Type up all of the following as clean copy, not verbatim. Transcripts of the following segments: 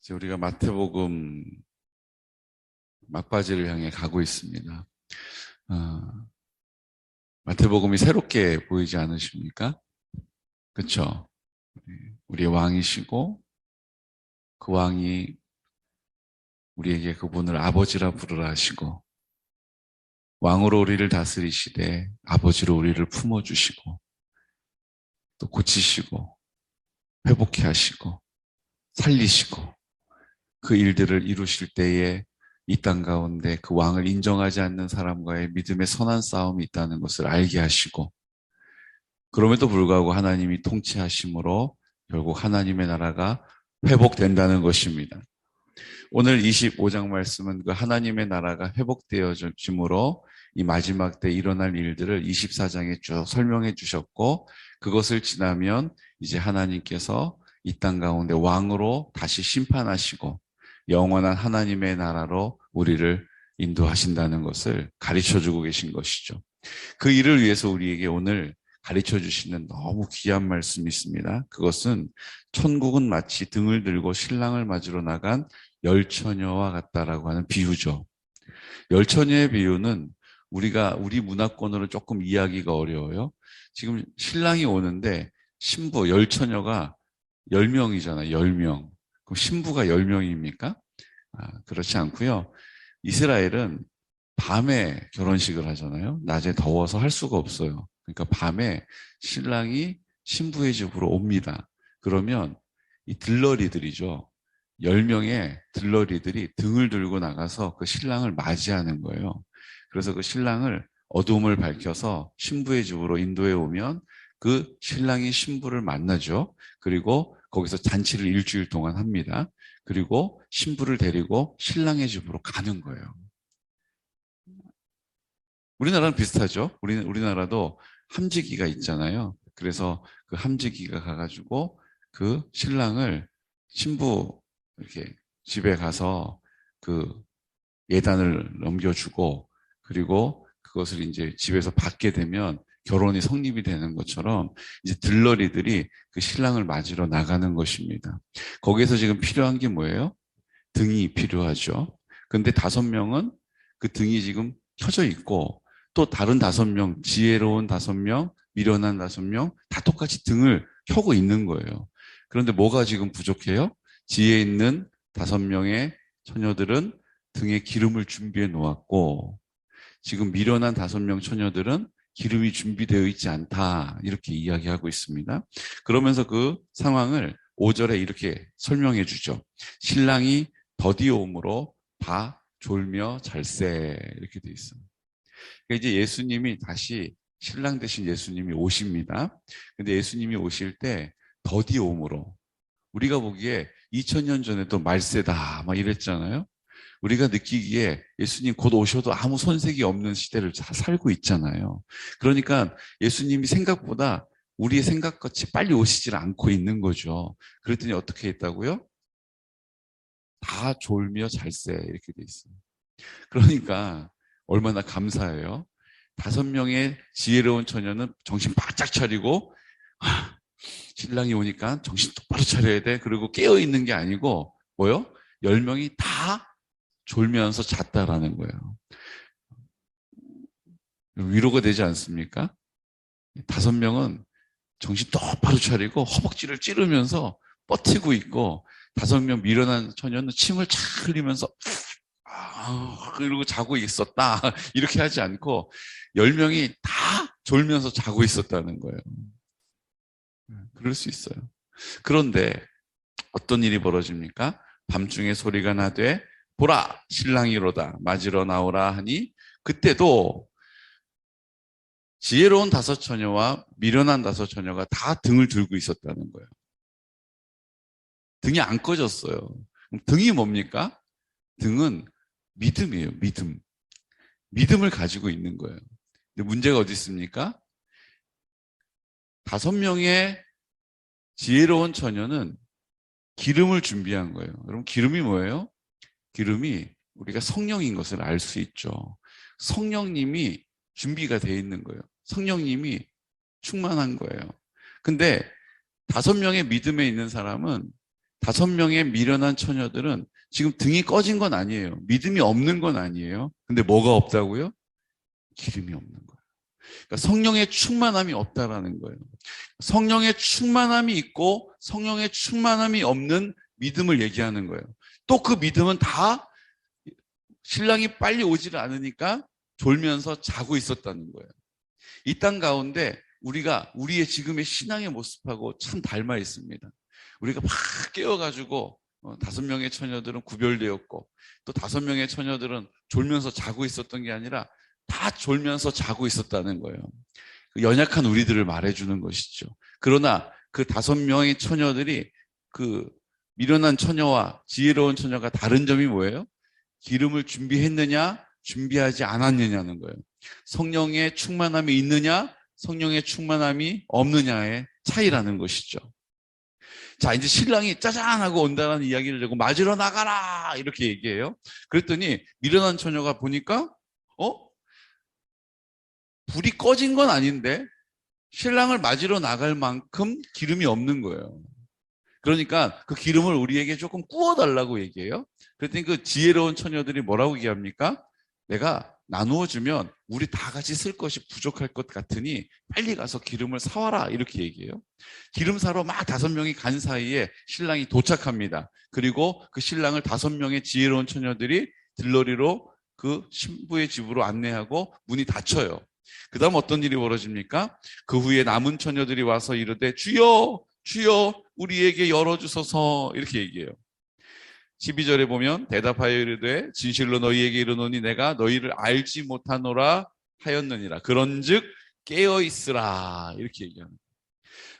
이제 우리가 마태복음 막바지를 향해 가고 있습니다. 마태복음이 새롭게 보이지 않으십니까? 그렇죠? 우리의 왕이시고 그 왕이 우리에게 그분을 아버지라 부르라 하시고 왕으로 우리를 다스리시되 아버지로 우리를 품어주시고 또 고치시고 회복해 하시고 살리시고 그 일들을 이루실 때에 이 땅 가운데 그 왕을 인정하지 않는 사람과의 믿음의 선한 싸움이 있다는 것을 알게 하시고 그럼에도 불구하고 하나님이 통치하심으로 결국 하나님의 나라가 회복된다는 것입니다. 오늘 25장 말씀은 그 하나님의 나라가 회복되어짐으로 이 마지막 때 일어날 일들을 24장에 쭉 설명해 주셨고 그것을 지나면 이제 하나님께서 이 땅 가운데 왕으로 다시 심판하시고 영원한 하나님의 나라로 우리를 인도하신다는 것을 가르쳐주고 계신 것이죠. 그 일을 위해서 우리에게 오늘 가르쳐주시는 너무 귀한 말씀이 있습니다. 그것은 천국은 마치 등을 들고 신랑을 맞으러 나간 열처녀와 같다라고 하는 비유죠. 열처녀의 비유는 우리 문화권으로 조금 이해하기가 어려워요. 지금 신랑이 오는데 신부 열처녀가 10명이잖아요. 10명. 그럼 신부가 10명입니까? 그렇지 않고요. 이스라엘은 밤에 결혼식을 하잖아요. 낮에 더워서 할 수가 없어요. 그러니까 밤에 신랑이 신부의 집으로 옵니다. 그러면 이 들러리들이죠. 10명의 들러리들이 등을 들고 나가서 그 신랑을 맞이하는 거예요. 그래서 그 신랑을 어둠을 밝혀서 신부의 집으로 인도해 오면 그 신랑이 신부를 만나죠. 그리고 거기서 잔치를 일주일 동안 합니다. 그리고 신부를 데리고 신랑의 집으로 가는 거예요. 우리나라는 비슷하죠. 우리나라도 함지기가 있잖아요. 그래서 그 함지기가 가가지고 그 신랑을 신부 이렇게 집에 가서 그 예단을 넘겨주고 그리고 그것을 이제 집에서 받게 되면 결혼이 성립이 되는 것처럼 이제 들러리들이 그 신랑을 맞으러 나가는 것입니다. 거기에서 지금 필요한 게 뭐예요? 등이 필요하죠. 근데 5명은 그 등이 지금 켜져 있고 또 다른 5명, 지혜로운 5명, 미련한 5명 다 똑같이 등을 켜고 있는 거예요. 그런데 뭐가 지금 부족해요? 지혜 있는 5명의 처녀들은 등에 기름을 준비해 놓았고 지금 미련한 5명 처녀들은 기름이 준비되어 있지 않다 이렇게 이야기하고 있습니다. 그러면서 그 상황을 5절에 이렇게 설명해 주죠. 신랑이 더디오므로 다 졸며 잘세 이렇게 돼 있어요. 그러니까 이제 예수님이 다시 신랑 대신 예수님이 오십니다. 근데 예수님이 오실 때 더디오므로 우리가 보기에 2000년 전에도 말세다 막 이랬잖아요. 우리가 느끼기에 예수님 곧 오셔도 아무 손색이 없는 시대를 살고 있잖아요. 그러니까 예수님이 생각보다 우리의 생각같이 빨리 오시질 않고 있는 거죠. 그랬더니 어떻게 했다고요? 다 졸며 잘세 이렇게 돼 있어요. 그러니까 얼마나 감사해요. 5명의 지혜로운 처녀는 정신 바짝 차리고 신랑이 오니까 정신 똑바로 차려야 돼. 그리고 깨어있는 게 아니고 뭐요? 10명이 다 졸면서 잤다라는 거예요. 위로가 되지 않습니까? 5명은 정신 똑바로 차리고 허벅지를 찌르면서 버티고 있고 5명 미련한 처녀는 침을 착 흘리면서 그러고 자고 있었다 이렇게 하지 않고 10명이 다 졸면서 자고 있었다는 거예요. 그럴 수 있어요. 그런데 어떤 일이 벌어집니까? 밤중에 소리가 나되 보라 신랑이로다 맞으러 나오라 하니 그때도 지혜로운 5처녀와 미련한 5처녀가 다 등을 들고 있었다는 거예요. 등이 안 꺼졌어요. 등이 뭡니까? 등은 믿음이에요. 믿음. 믿음을 가지고 있는 거예요. 근데 문제가 어디 있습니까? 5명의 지혜로운 처녀는 기름을 준비한 거예요. 여러분 기름이 뭐예요? 기름이 우리가 성령인 것을 알 수 있죠. 성령님이 준비가 되어 있는 거예요. 성령님이 충만한 거예요. 근데 5명의 믿음에 있는 사람은 5명의 미련한 처녀들은 지금 등이 꺼진 건 아니에요. 믿음이 없는 건 아니에요. 근데 뭐가 없다고요? 기름이 없는 거예요. 그러니까 성령의 충만함이 없다라는 거예요. 성령의 충만함이 있고 성령의 충만함이 없는 믿음을 얘기하는 거예요. 또 그 믿음은 다 신랑이 빨리 오지를 않으니까 졸면서 자고 있었다는 거예요. 이 땅 가운데 우리가 우리의 지금의 신앙의 모습하고 참 닮아 있습니다. 우리가 막 깨워가지고 5명의 처녀들은 구별되었고 또 5명의 처녀들은 졸면서 자고 있었던 게 아니라 다 졸면서 자고 있었다는 거예요. 그 연약한 우리들을 말해주는 것이죠. 그러나 그 5명의 처녀들이 그 미련한 처녀와 지혜로운 처녀가 다른 점이 뭐예요? 기름을 준비했느냐, 준비하지 않았느냐는 거예요. 성령의 충만함이 있느냐, 성령의 충만함이 없느냐의 차이라는 것이죠. 자, 이제 신랑이 짜잔 하고 온다는 이야기를 하고 맞으러 나가라 이렇게 얘기해요. 그랬더니 미련한 처녀가 보니까 불이 꺼진 건 아닌데 신랑을 맞으러 나갈 만큼 기름이 없는 거예요. 그러니까 그 기름을 우리에게 조금 구워달라고 얘기해요. 그랬더니 그 지혜로운 처녀들이 뭐라고 얘기합니까? 내가 나누어 주면 우리 다 같이 쓸 것이 부족할 것 같으니 빨리 가서 기름을 사와라 이렇게 얘기해요. 기름 사러 막 5명이 간 사이에 신랑이 도착합니다. 그리고 그 신랑을 5명의 지혜로운 처녀들이 들러리로 그 신부의 집으로 안내하고 문이 닫혀요. 그 다음 어떤 일이 벌어집니까? 그 후에 남은 처녀들이 와서 이르되 주여 주여 우리에게 열어주소서 이렇게 얘기해요. 12절에 보면 대답하여 이르되 진실로 너희에게 이르노니 내가 너희를 알지 못하노라 하였느니라. 그런즉 깨어있으라 이렇게 얘기하는 거예요.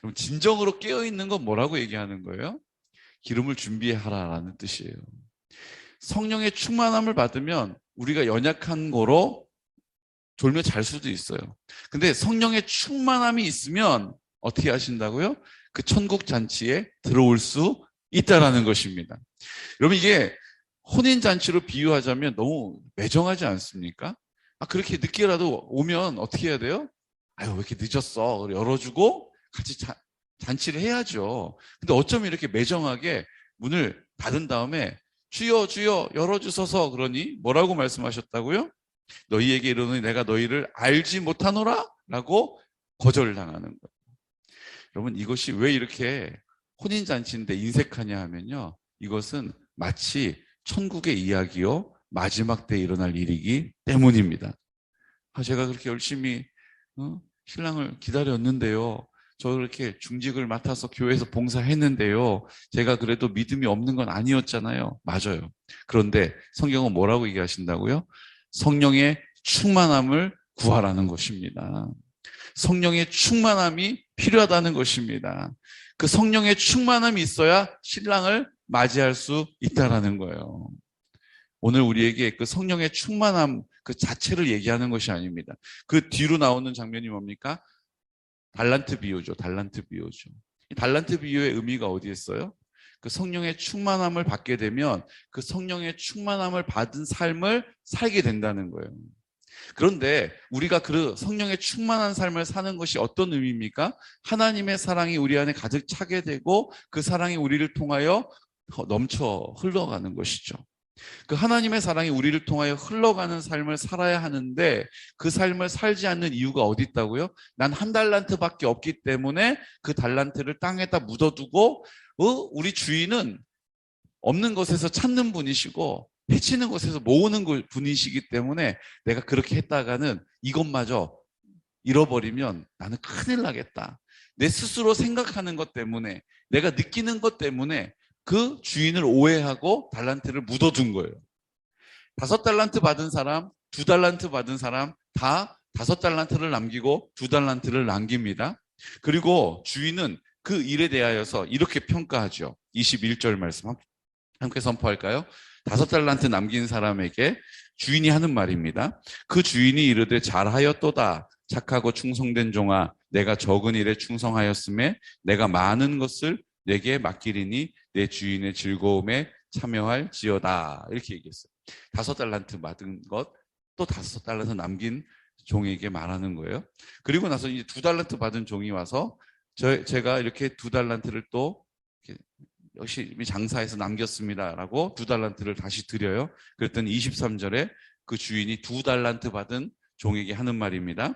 그럼 진정으로 깨어있는 건 뭐라고 얘기하는 거예요? 기름을 준비하라라는 뜻이에요. 성령의 충만함을 받으면 우리가 연약한 거로 졸며 잘 수도 있어요. 근데 성령의 충만함이 있으면 어떻게 하신다고요? 그 천국 잔치에 들어올 수 있다라는 것입니다. 여러분 이게 혼인잔치로 비유하자면 너무 매정하지 않습니까? 그렇게 늦게라도 오면 어떻게 해야 돼요? 아유 왜 이렇게 늦었어? 열어주고 같이 잔치를 해야죠. 근데 어쩜 이렇게 매정하게 문을 닫은 다음에 주여 주여 열어주소서 그러니 뭐라고 말씀하셨다고요? 너희에게 이르노니 내가 너희를 알지 못하노라? 라고 거절을 당하는 거예요. 여러분 이것이 왜 이렇게 혼인잔치인데 인색하냐 하면요. 이것은 마치 천국의 이야기요. 마지막 때 일어날 일이기 때문입니다. 제가 그렇게 열심히 신랑을 기다렸는데요. 저 그렇게 중직을 맡아서 교회에서 봉사했는데요. 제가 그래도 믿음이 없는 건 아니었잖아요. 맞아요. 그런데 성경은 뭐라고 얘기하신다고요? 성령의 충만함을 구하라는 것입니다. 성령의 충만함이 필요하다는 것입니다. 그 성령의 충만함이 있어야 신랑을 맞이할 수 있다는 거예요. 오늘 우리에게 그 성령의 충만함 그 자체를 얘기하는 것이 아닙니다. 그 뒤로 나오는 장면이 뭡니까? 달란트 비유죠. 달란트 비유죠. 이 달란트 비유의 의미가 어디에 있어요? 그 성령의 충만함을 받게 되면 그 성령의 충만함을 받은 삶을 살게 된다는 거예요. 그런데 우리가 그 성령의 충만한 삶을 사는 것이 어떤 의미입니까? 하나님의 사랑이 우리 안에 가득 차게 되고 그 사랑이 우리를 통하여 넘쳐 흘러가는 것이죠. 그 하나님의 사랑이 우리를 통하여 흘러가는 삶을 살아야 하는데 그 삶을 살지 않는 이유가 어디 있다고요? 난 1달란트밖에 없기 때문에 그 달란트를 땅에다 묻어두고 우리 주인은 없는 것에서 찾는 분이시고 해치는 것에서 모으는 분이시기 때문에 내가 그렇게 했다가는 이것마저 잃어버리면 나는 큰일 나겠다. 내 스스로 생각하는 것 때문에 내가 느끼는 것 때문에 그 주인을 오해하고 달란트를 묻어둔 거예요. 5달란트 받은 사람, 2달란트 받은 사람 다 5달란트를 남기고 2달란트를 남깁니다. 그리고 주인은 그 일에 대하여서 이렇게 평가하죠. 21절 말씀 함께 선포할까요? 5달란트 남긴 사람에게 주인이 하는 말입니다. 그 주인이 이르되 잘하였도다. 착하고 충성된 종아, 내가 적은 일에 충성하였음에 내가 많은 것을 내게 맡기리니 내 주인의 즐거움에 참여할지어다. 이렇게 얘기했어요. 5달란트 받은 것, 또 5달란트 남긴 종에게 말하는 거예요. 그리고 나서 이제 2달란트 받은 종이 와서 제가 이렇게 2달란트를 또 열심히 장사해서 남겼습니다라고 2달란트를 다시 드려요. 그랬더니 23절에 그 주인이 2달란트 받은 종에게 하는 말입니다.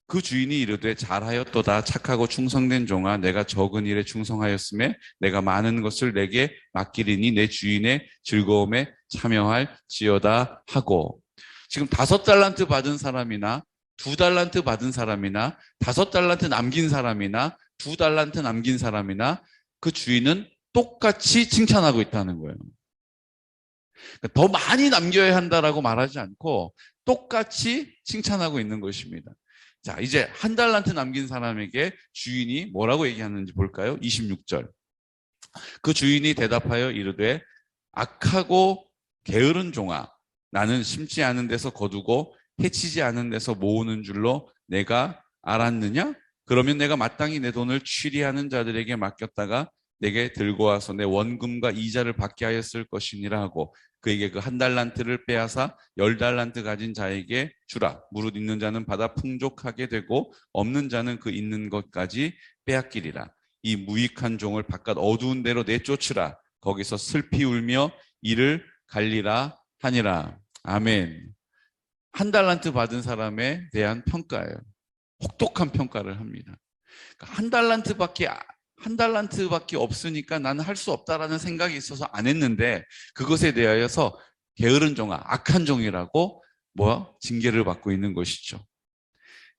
그 주인이 이르되 잘하였도다 착하고 충성된 종아 내가 적은 일에 충성하였음에 내가 많은 것을 내게 맡기리니 내 주인의 즐거움에 참여할지어다 하고, 지금 5달란트 받은 사람이나 2달란트 받은 사람이나 5달란트 남긴 사람이나 2달란트 남긴 사람이나 그 주인은 똑같이 칭찬하고 있다는 거예요. 그러니까 더 많이 남겨야 한다라고 말하지 않고 똑같이 칭찬하고 있는 것입니다. 자, 이제 1달란트 남긴 사람에게 주인이 뭐라고 얘기하는지 볼까요? 26절. 그 주인이 대답하여 이르되 악하고 게으른 종아 나는 심지 않은 데서 거두고 해치지 않은 데서 모으는 줄로 내가 알았느냐? 그러면 내가 마땅히 내 돈을 취리하는 자들에게 맡겼다가 내게 들고 와서 내 원금과 이자를 받게 하였을 것이니라 하고 그에게 그 1달란트를 빼앗아 10달란트 가진 자에게 주라. 무릇 있는 자는 받아 풍족하게 되고 없는 자는 그 있는 것까지 빼앗기리라. 이 무익한 종을 바깥 어두운 데로 내쫓으라. 거기서 슬피 울며 이를 갈리라 하니라. 아멘. 1달란트 받은 사람에 대한 평가예요. 혹독한 평가를 합니다. 그러니까 1달란트밖에 없으니까 나는 할 수 없다라는 생각이 있어서 안 했는데 그것에 대하여서 게으른 종아, 악한 종이라고 징계를 받고 있는 것이죠.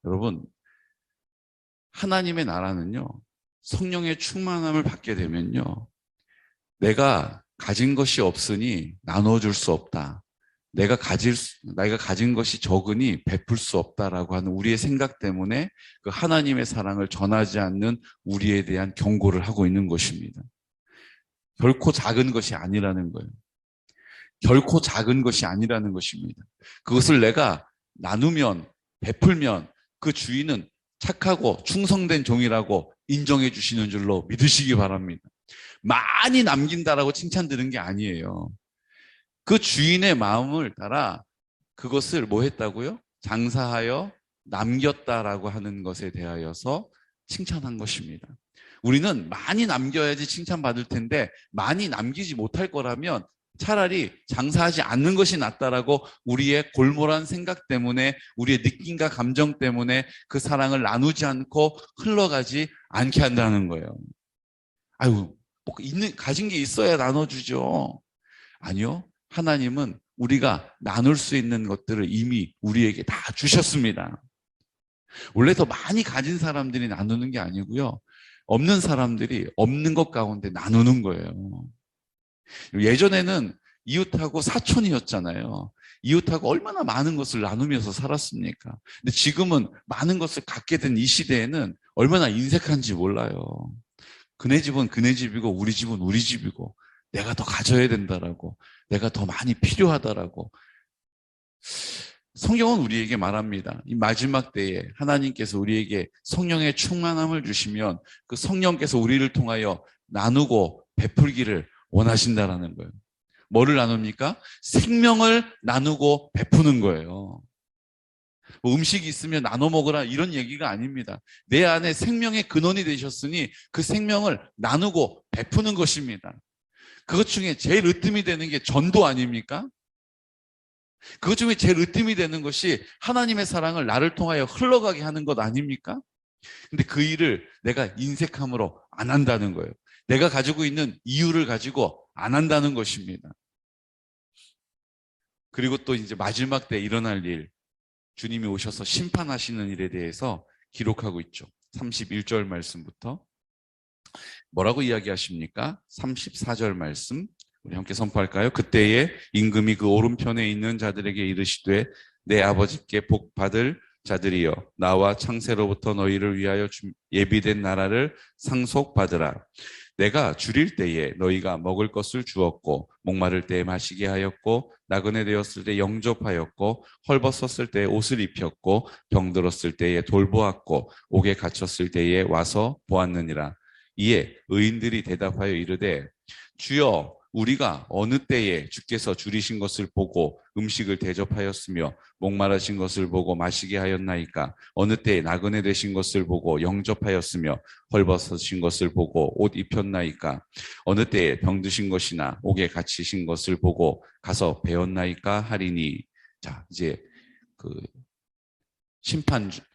여러분, 하나님의 나라는요, 성령의 충만함을 받게 되면요, 내가 가진 것이 없으니 나눠줄 수 없다. 내가 가진 것이 적으니 베풀 수 없다라고 하는 우리의 생각 때문에 그 하나님의 사랑을 전하지 않는 우리에 대한 경고를 하고 있는 것입니다. 결코 작은 것이 아니라는 거예요. 결코 작은 것이 아니라는 것입니다. 그것을 내가 나누면, 베풀면 그 주인은 착하고 충성된 종이라고 인정해 주시는 줄로 믿으시기 바랍니다. 많이 남긴다라고 칭찬 드는 게 아니에요. 그 주인의 마음을 따라 그것을 뭐 했다고요? 장사하여 남겼다라고 하는 것에 대하여서 칭찬한 것입니다. 우리는 많이 남겨야지 칭찬받을 텐데 많이 남기지 못할 거라면 차라리 장사하지 않는 것이 낫다라고 우리의 골몰한 생각 때문에 우리의 느낌과 감정 때문에 그 사랑을 나누지 않고 흘러가지 않게 한다는 거예요. 아유, 가진 게 있어야 나눠주죠. 아니요. 하나님은 우리가 나눌 수 있는 것들을 이미 우리에게 다 주셨습니다. 원래 더 많이 가진 사람들이 나누는 게 아니고요. 없는 사람들이 없는 것 가운데 나누는 거예요. 예전에는 이웃하고 사촌이었잖아요. 이웃하고 얼마나 많은 것을 나누면서 살았습니까? 근데 지금은 많은 것을 갖게 된 이 시대에는 얼마나 인색한지 몰라요. 그네 집은 그네 집이고 우리 집은 우리 집이고 내가 더 가져야 된다라고, 내가 더 많이 필요하다라고. 성경은 우리에게 말합니다. 이 마지막 때에 하나님께서 우리에게 성령의 충만함을 주시면 그 성령께서 우리를 통하여 나누고 베풀기를 원하신다라는 거예요. 뭐를 나눕니까? 생명을 나누고 베푸는 거예요. 뭐 음식이 있으면 나눠 먹으라 이런 얘기가 아닙니다. 내 안에 생명의 근원이 되셨으니 그 생명을 나누고 베푸는 것입니다. 그것 중에 제일 으뜸이 되는 게 전도 아닙니까? 그것 중에 제일 으뜸이 되는 것이 하나님의 사랑을 나를 통하여 흘러가게 하는 것 아닙니까? 근데 그 일을 내가 인색함으로 안 한다는 거예요. 내가 가지고 있는 이유를 가지고 안 한다는 것입니다. 그리고 또 이제 마지막 때 일어날 일, 주님이 오셔서 심판하시는 일에 대해서 기록하고 있죠. 31절 말씀부터. 뭐라고 이야기하십니까? 34절 말씀 우리 함께 선포할까요? 그때에 임금이 그 오른편에 있는 자들에게 이르시되 내 아버지께 복 받을 자들이여 나와 창세로부터 너희를 위하여 예비된 나라를 상속받으라. 내가 줄일 때에 너희가 먹을 것을 주었고 목마를 때에 마시게 하였고 나그네 되었을 때 영접하였고 헐벗었을 때에 옷을 입혔고 병들었을 때에 돌보았고 옥에 갇혔을 때에 와서 보았느니라. 이에 의인들이 대답하여 이르되 주여 우리가 어느 때에 주께서 줄이신 것을 보고 음식을 대접하였으며 목마르신 것을 보고 마시게 하였나이까? 어느 때에 나그네 되신 것을 보고 영접하였으며 헐벗으신 것을 보고 옷 입혔나이까? 어느 때에 병드신 것이나 옥에 갇히신 것을 보고 가서 배웠나이까? 하리니. 자, 이제 그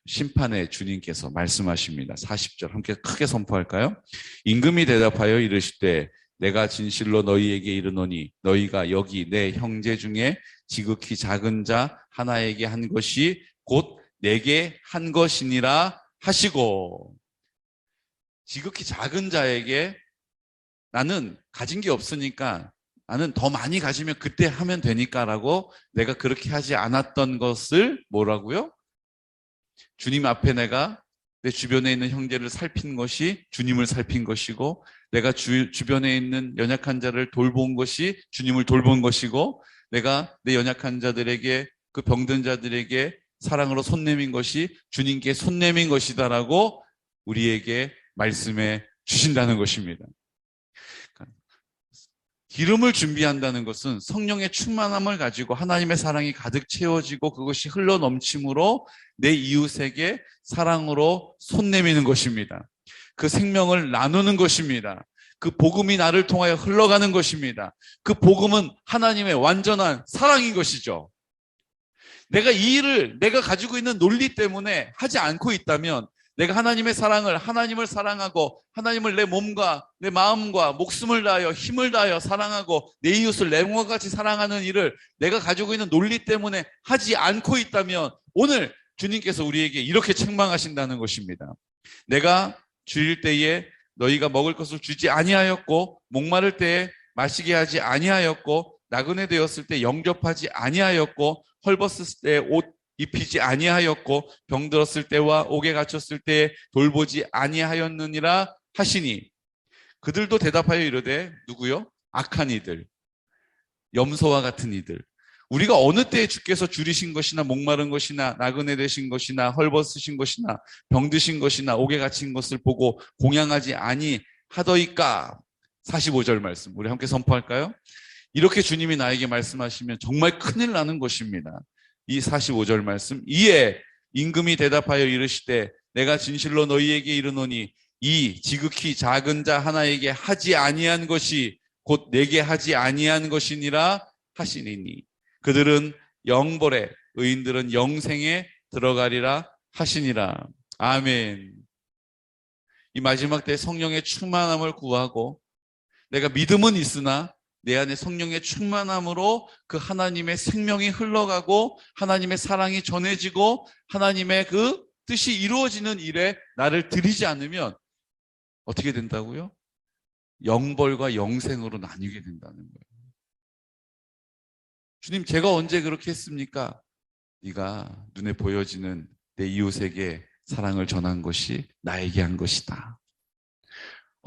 심판의 주님께서 말씀하십니다. 40절 함께 크게 선포할까요? 임금이 대답하여 이르시되 내가 진실로 너희에게 이르노니 너희가 여기 내 형제 중에 지극히 작은 자 하나에게 한 것이 곧 내게 한 것이니라 하시고. 지극히 작은 자에게 나는 가진 게 없으니까 나는 더 많이 가지면 그때 하면 되니까라고 내가 그렇게 하지 않았던 것을 뭐라고요? 주님 앞에 내가 내 주변에 있는 형제를 살핀 것이 주님을 살핀 것이고, 내가 주변에 있는 연약한 자를 돌본 것이 주님을 돌본 것이고, 내가 내 연약한 자들에게, 그 병든 자들에게 사랑으로 손 내민 것이 주님께 손 내민 것이다라고 우리에게 말씀해 주신다는 것입니다. 기름을 준비한다는 것은 성령의 충만함을 가지고 하나님의 사랑이 가득 채워지고 그것이 흘러 넘침으로 내 이웃에게 사랑으로 손 내미는 것입니다. 그 생명을 나누는 것입니다. 그 복음이 나를 통하여 흘러가는 것입니다. 그 복음은 하나님의 완전한 사랑인 것이죠. 내가 이 일을 내가 가지고 있는 논리 때문에 하지 않고 있다면, 내가 하나님의 사랑을, 하나님을 사랑하고 하나님을 내 몸과 내 마음과 목숨을 다하여 힘을 다하여 사랑하고 내 이웃을 내 몸과 같이 사랑하는 일을 내가 가지고 있는 논리 때문에 하지 않고 있다면, 오늘 주님께서 우리에게 이렇게 책망하신다는 것입니다. 내가 줄일 때에 너희가 먹을 것을 주지 아니하였고, 목마를 때에 마시게 하지 아니하였고, 나그네 되었을 때 영접하지 아니하였고, 헐벗을 때 옷 입히지 아니하였고, 병들었을 때와 옥에 갇혔을 때에 돌보지 아니하였느니라 하시니. 그들도 대답하여 이르되, 누구요? 악한 이들, 염소와 같은 이들. 우리가 어느 때에 주께서 줄이신 것이나 목마른 것이나 나그네 되신 것이나 헐벗으신 것이나 병드신 것이나 옥에 갇힌 것을 보고 공양하지 아니하더이까? 45절 말씀 우리 함께 선포할까요? 이렇게 주님이 나에게 말씀하시면 정말 큰일 나는 것입니다. 이 45절 말씀. 이에 임금이 대답하여 이르시되 내가 진실로 너희에게 이르노니 이 지극히 작은 자 하나에게 하지 아니한 것이 곧 내게 하지 아니한 것이니라 하시니니. 그들은 영벌에, 의인들은 영생에 들어가리라 하시니라. 아멘. 이 마지막 때 성령의 충만함을 구하고, 내가 믿음은 있으나 내 안에 성령의 충만함으로 그 하나님의 생명이 흘러가고 하나님의 사랑이 전해지고 하나님의 그 뜻이 이루어지는 일에 나를 들이지 않으면 어떻게 된다고요? 영벌과 영생으로 나뉘게 된다는 거예요. 주님, 제가 언제 그렇게 했습니까? 네가 눈에 보여지는 내 이웃에게 사랑을 전한 것이 나에게 한 것이다.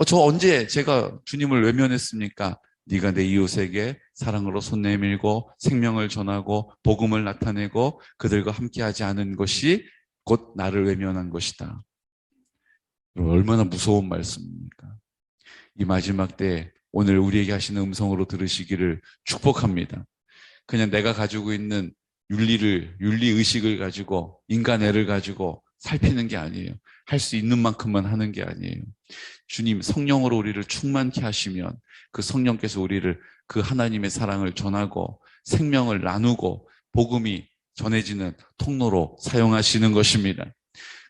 저 언제 제가 주님을 외면했습니까? 네가 내 이웃에게 사랑으로 손 내밀고 생명을 전하고 복음을 나타내고 그들과 함께하지 않은 것이 곧 나를 외면한 것이다. 얼마나 무서운 말씀입니까? 이 마지막 때 오늘 우리에게 하시는 음성으로 들으시기를 축복합니다. 그냥 내가 가지고 있는 윤리의식을 가지고 인간애를 가지고 살피는 게 아니에요. 할 수 있는 만큼만 하는 게 아니에요. 주님 성령으로 우리를 충만케 하시면 그 성령께서 우리를 그 하나님의 사랑을 전하고 생명을 나누고 복음이 전해지는 통로로 사용하시는 것입니다.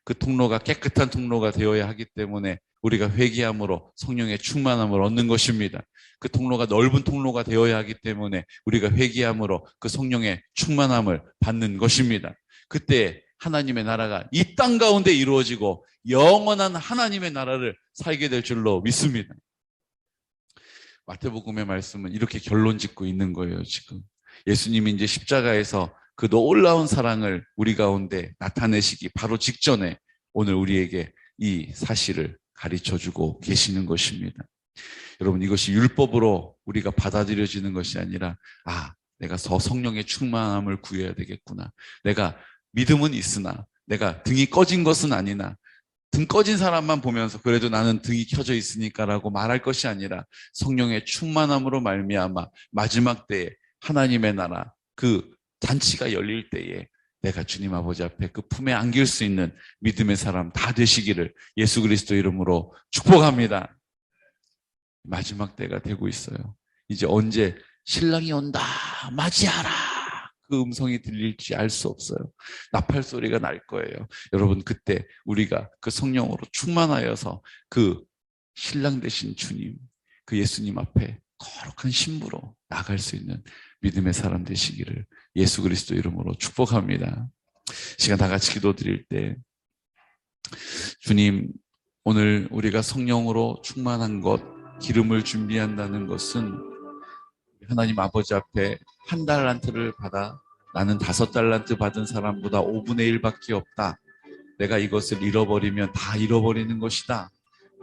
그 통로가 깨끗한 통로가 되어야 하기 때문에 우리가 회개함으로 성령의 충만함을 얻는 것입니다. 그 통로가 넓은 통로가 되어야 하기 때문에 우리가 회개함으로 그 성령의 충만함을 받는 것입니다. 그때 하나님의 나라가 이 땅 가운데 이루어지고 영원한 하나님의 나라를 살게 될 줄로 믿습니다. 마태복음의 말씀은 이렇게 결론 짓고 있는 거예요. 지금 예수님이 이제 십자가에서 그 놀라운 사랑을 우리 가운데 나타내시기 바로 직전에 오늘 우리에게 이 사실을 가르쳐주고 계시는 것입니다. 여러분, 이것이 율법으로 우리가 받아들여지는 것이 아니라, 내가 더 성령의 충만함을 구해야 되겠구나. 내가 믿음은 있으나 내가 등이 꺼진 것은 아니나 등 꺼진 사람만 보면서 그래도 나는 등이 켜져 있으니까라고 말할 것이 아니라 성령의 충만함으로 말미암아 마지막 때에 하나님의 나라 그 잔치가 열릴 때에 내가 주님 아버지 앞에 그 품에 안길 수 있는 믿음의 사람 다 되시기를 예수 그리스도 이름으로 축복합니다. 마지막 때가 되고 있어요. 이제 언제 신랑이 온다 맞이하라 그 음성이 들릴지 알 수 없어요. 나팔 소리가 날 거예요. 여러분 그때 우리가 그 성령으로 충만하여서 그 신랑 되신 주님 그 예수님 앞에 거룩한 신부로 나갈 수 있는 믿음의 사람 되시기를 예수 그리스도 이름으로 축복합니다. 시간 다 같이 기도드릴 때 주님 오늘 우리가 성령으로 충만한 것 기름을 준비한다는 것은 하나님 아버지 앞에 1달란트를 받아 나는 5달란트 받은 사람보다 5분의 1밖에 없다. 내가 이것을 잃어버리면 다 잃어버리는 것이다.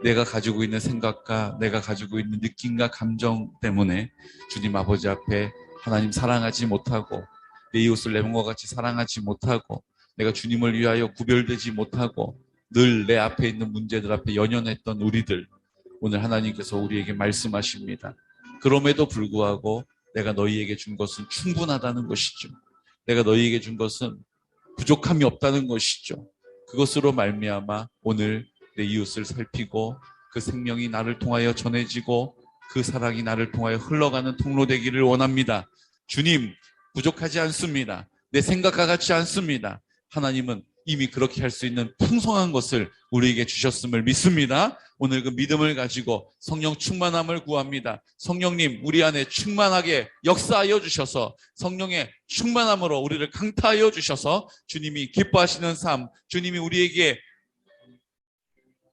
내가 가지고 있는 생각과 내가 가지고 있는 느낌과 감정 때문에 주님 아버지 앞에 하나님 사랑하지 못하고 내 이웃을 내 몸과 같이 사랑하지 못하고 내가 주님을 위하여 구별되지 못하고 늘 내 앞에 있는 문제들 앞에 연연했던 우리들 오늘 하나님께서 우리에게 말씀하십니다. 그럼에도 불구하고 내가 너희에게 준 것은 충분하다는 것이죠. 내가 너희에게 준 것은 부족함이 없다는 것이죠. 그것으로 말미암아 오늘 내 이웃을 살피고 그 생명이 나를 통하여 전해지고 그 사랑이 나를 통하여 흘러가는 통로 되기를 원합니다. 주님, 부족하지 않습니다. 내 생각과 같지 않습니다. 하나님은 이미 그렇게 할 수 있는 풍성한 것을 우리에게 주셨음을 믿습니다. 오늘 그 믿음을 가지고 성령 충만함을 구합니다. 성령님 우리 안에 충만하게 역사하여 주셔서 성령의 충만함으로 우리를 강타하여 주셔서 주님이 기뻐하시는 삶, 주님이 우리에게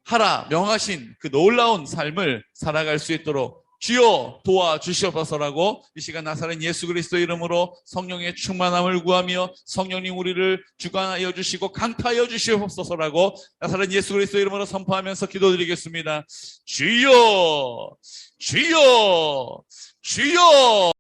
하라 명하신 그 놀라운 삶을 살아갈 수 있도록 주여 도와주시옵소서라고 이 시간 나사렛 예수 그리스도 이름으로 성령의 충만함을 구하며 성령님 우리를 주관하여 주시고 강타하여 주시옵소서라고 나사렛 예수 그리스도 이름으로 선포하면서 기도드리겠습니다. 주여 주여 주여